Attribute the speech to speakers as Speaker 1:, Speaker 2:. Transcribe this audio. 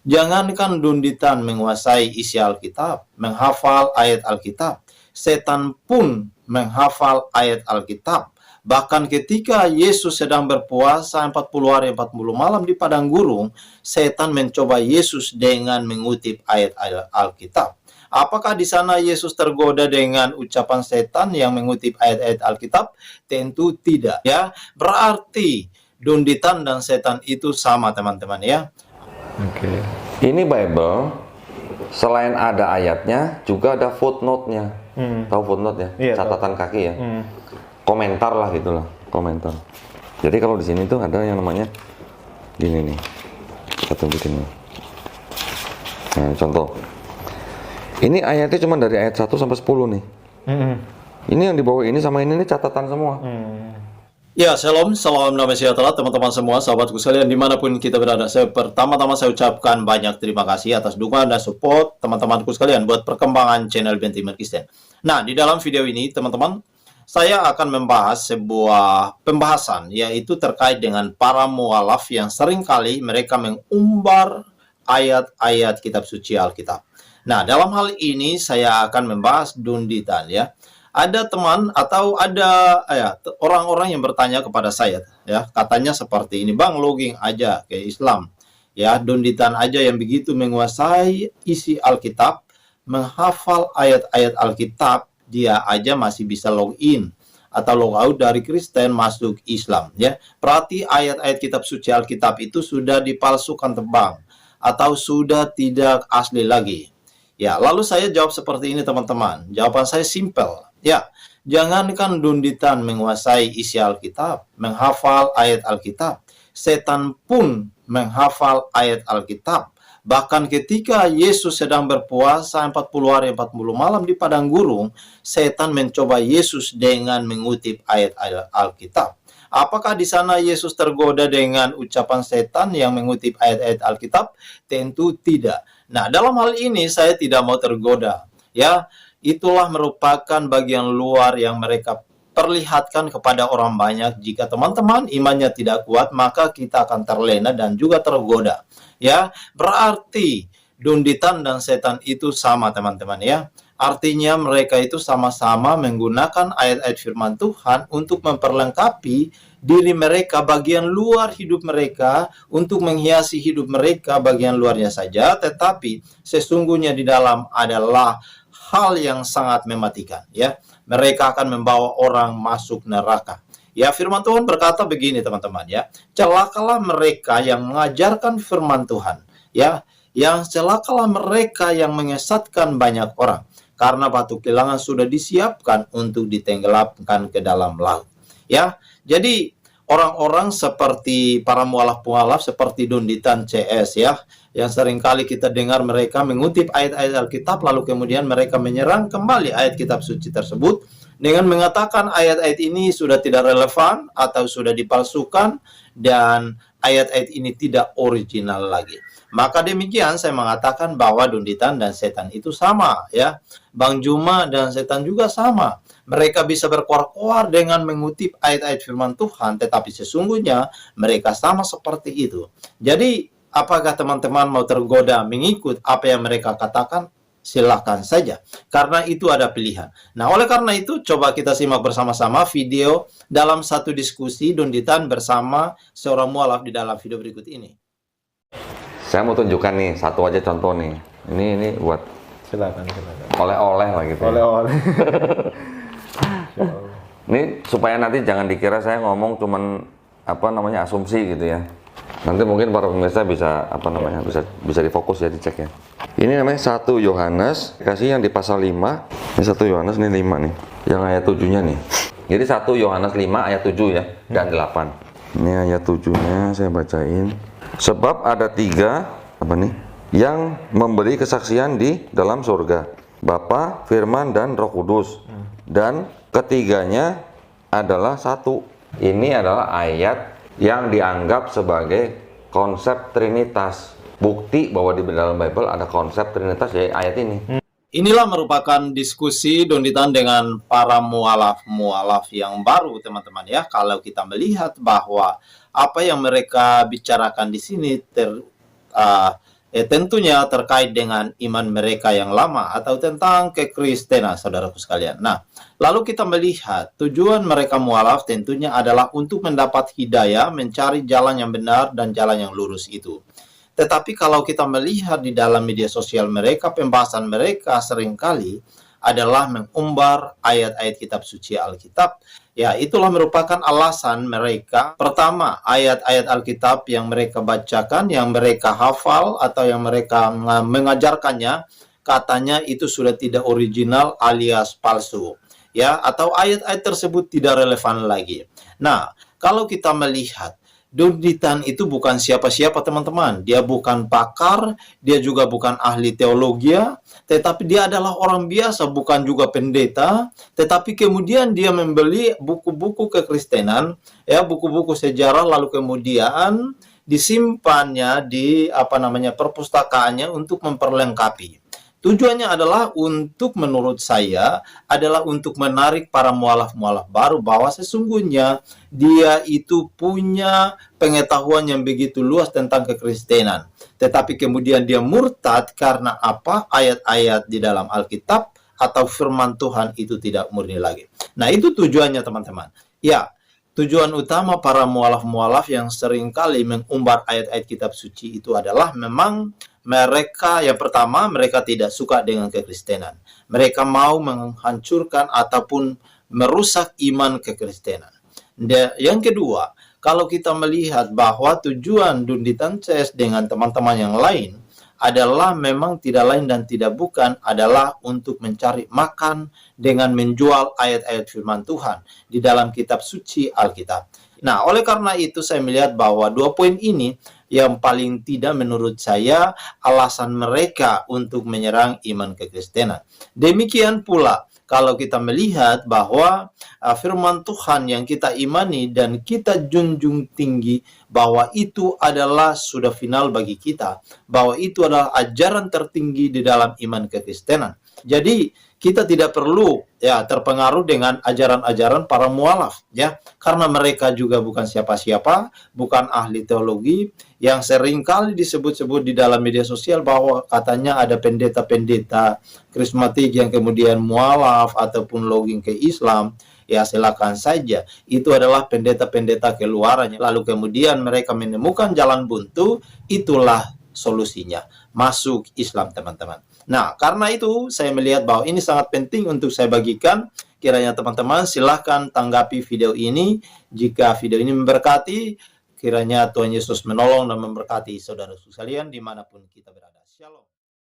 Speaker 1: Jangankan dunditan menguasai isi Alkitab, menghafal ayat Alkitab, setan pun menghafal ayat Alkitab. Bahkan ketika Yesus sedang berpuasa 40 hari 40 malam di padang gurun, setan mencoba Yesus dengan mengutip ayat-ayat Alkitab. Apakah di sana Yesus tergoda dengan ucapan setan yang mengutip ayat-ayat Alkitab? Tentu tidak, ya. Berarti dunditan dan setan itu sama, teman-teman, ya.
Speaker 2: Oke. Ini Bible selain ada ayatnya juga ada footnote-nya. Tahu footnote ya?
Speaker 3: Iya,
Speaker 2: catatan kaki ya. Komentar lah gitulah, komentar. Jadi kalau di sini tuh ada yang namanya gini nih. Kita tunjukin nih. Nah, contoh. Ini ayatnya cuma dari ayat 1 sampai 10 nih. Ini yang di bawah ini sama ini catatan semua.
Speaker 1: Ya, shalom, salam damai sejahtera teman-teman semua, sahabatku sekalian dimanapun kita berada. Pertama-tama saya ucapkan banyak terima kasih atas dukungan dan support teman-temanku sekalian buat perkembangan channel Bentiman Kristen. Nah, di dalam video ini teman-teman, saya akan membahas sebuah pembahasan, yaitu terkait dengan para mualaf yang seringkali mereka mengumbar ayat-ayat kitab suci Alkitab. Nah, dalam hal ini saya akan membahas dunditan, ya. Ada teman atau ada orang-orang yang bertanya kepada saya, ya, katanya seperti ini, Bang, login aja ke Islam, ya, dunditan aja yang begitu menguasai isi Alkitab, menghafal ayat-ayat Alkitab, dia aja masih bisa login atau logout dari Kristen masuk Islam, ya. Berarti ayat-ayat kitab suci Alkitab itu sudah dipalsukan tebang atau sudah tidak asli lagi. Ya, lalu saya jawab seperti ini, teman-teman. Jawaban saya simpel. Ya, jangankan dunditan menguasai isi Alkitab, menghafal ayat Alkitab, setan pun menghafal ayat Alkitab. Bahkan ketika Yesus sedang berpuasa 40 hari 40 malam di padang gurun, setan mencoba Yesus dengan mengutip ayat-ayat Alkitab. Apakah di sana Yesus tergoda dengan ucapan setan yang mengutip ayat-ayat Alkitab? Tentu tidak. Nah, dalam hal ini saya tidak mau tergoda, ya. Itulah merupakan bagian luar yang mereka perlihatkan kepada orang banyak. Jika teman-teman imannya tidak kuat, maka kita akan terlena dan juga tergoda, ya. Berarti dunditan dan setan itu sama, teman-teman, ya. Artinya mereka itu sama-sama menggunakan ayat-ayat firman Tuhan untuk memperlengkapi diri mereka, bagian luar hidup mereka, untuk menghiasi hidup mereka bagian luarnya saja, tetapi sesungguhnya di dalam adalah hal yang sangat mematikan, ya. Mereka akan membawa orang masuk neraka. Ya, firman Tuhan berkata begini, teman-teman, ya. Celakalah mereka yang mengajarkan firman Tuhan, ya. Yang celakalah mereka yang menyesatkan banyak orang, karena batu kilangan sudah disiapkan untuk ditenggelamkan ke dalam laut, ya. Jadi orang-orang seperti para mualaf-mualaf seperti dunditan CS, ya, yang seringkali kita dengar mereka mengutip ayat-ayat Alkitab lalu kemudian mereka menyerang kembali ayat kitab suci tersebut dengan mengatakan ayat-ayat ini sudah tidak relevan atau sudah dipalsukan dan ayat-ayat ini tidak original lagi. Maka demikian saya mengatakan bahwa dunditan dan setan itu sama, ya. Bang Juma dan setan juga sama. Mereka bisa berkoar-koar dengan mengutip ayat-ayat firman Tuhan, tetapi sesungguhnya mereka sama seperti itu. Jadi, apakah teman-teman mau tergoda mengikut apa yang mereka katakan? Silakan saja, karena itu ada pilihan. Nah, oleh karena itu, coba kita simak bersama-sama video dalam satu diskusi dunditan bersama seorang mualaf di dalam video berikut ini.
Speaker 2: Saya mau tunjukkan nih satu aja contoh nih. Ini buat
Speaker 3: Silakan.
Speaker 2: oleh-oleh lah gitu.
Speaker 3: Oleh-oleh.
Speaker 2: Ini supaya nanti jangan dikira saya ngomong cuman asumsi gitu ya. Nanti mungkin para pemirsa bisa bisa difokus ya, dicek ya. Ini namanya 1 Yohanes, kasih yang di pasal 5. Ini 1 Yohanes, ini 5 nih. Yang ayat 7-nya nih. Jadi 1 Yohanes 5 ayat 7 ya dan 8. Ini ayat 7-nya saya bacain. Sebab ada 3 yang memberi kesaksian di dalam surga, Bapa, Firman, dan Roh Kudus. Dan ketiganya adalah satu. Ini adalah ayat yang dianggap sebagai konsep Trinitas. Bukti bahwa di dalam Bible ada konsep Trinitas ya ayat ini.
Speaker 1: Inilah merupakan diskusi dunditan dengan para mualaf-mualaf yang baru, teman-teman, ya. Kalau kita melihat bahwa apa yang mereka bicarakan di sini tentunya terkait dengan iman mereka yang lama atau tentang kekristenan, saudaraku sekalian. Nah, lalu kita melihat tujuan mereka mualaf tentunya adalah untuk mendapat hidayah, mencari jalan yang benar dan jalan yang lurus itu. Tetapi kalau kita melihat di dalam media sosial mereka, pembahasan mereka seringkali adalah mengumbar ayat-ayat kitab suci Alkitab. Ya, itulah merupakan alasan mereka. Pertama, ayat-ayat Alkitab yang mereka bacakan, yang mereka hafal, atau yang mereka mengajarkannya, katanya itu sudah tidak original alias palsu. Ya, atau ayat-ayat tersebut tidak relevan lagi. Nah, kalau kita melihat Dunditan itu bukan siapa-siapa, teman-teman. Dia bukan pakar, dia juga bukan ahli teologi, tetapi dia adalah orang biasa, bukan juga pendeta, tetapi kemudian dia membeli buku-buku kekristenan, ya, buku-buku sejarah, lalu kemudian disimpannya di perpustakaannya untuk memperlengkapi. Tujuannya adalah untuk, menurut saya, adalah untuk menarik para mualaf-mualaf baru bahwa sesungguhnya dia itu punya pengetahuan yang begitu luas tentang kekristenan. Tetapi kemudian dia murtad karena apa? Ayat-ayat di dalam Alkitab atau firman Tuhan itu tidak murni lagi. Nah, itu tujuannya, teman-teman. Ya, tujuan utama para mualaf-mualaf yang seringkali mengumbar ayat-ayat kitab suci itu adalah memang mereka, yang pertama, mereka tidak suka dengan kekristenan. Mereka mau menghancurkan ataupun merusak iman kekristenan. Yang kedua, kalau kita melihat bahwa tujuan Dunditan Church dengan teman-teman yang lain adalah memang tidak lain dan tidak bukan adalah untuk mencari makan dengan menjual ayat-ayat firman Tuhan di dalam kitab suci Alkitab. Nah, oleh karena itu saya melihat bahwa dua poin ini yang paling tidak menurut saya alasan mereka untuk menyerang iman kekristenan. Demikian pula kalau kita melihat bahwa firman Tuhan yang kita imani dan kita junjung tinggi bahwa itu adalah sudah final bagi kita, bahwa itu adalah ajaran tertinggi di dalam iman kekristenan. Jadi kita tidak perlu terpengaruh dengan ajaran-ajaran para mualaf, ya, karena mereka juga bukan siapa-siapa, bukan ahli teologi yang seringkali disebut-sebut di dalam media sosial bahwa katanya ada pendeta-pendeta karismatik yang kemudian mualaf ataupun login ke Islam. Ya, silakan saja. Itu adalah pendeta-pendeta keluarannya. Lalu kemudian mereka menemukan jalan buntu, itulah solusinya. Masuk Islam, teman-teman. Nah, karena itu saya melihat bahwa ini sangat penting untuk saya bagikan. Kiranya teman-teman silahkan tanggapi video ini. Jika video ini memberkati, kiranya Tuhan Yesus menolong dan memberkati saudara sekalian dimanapun kita berada. Shalom.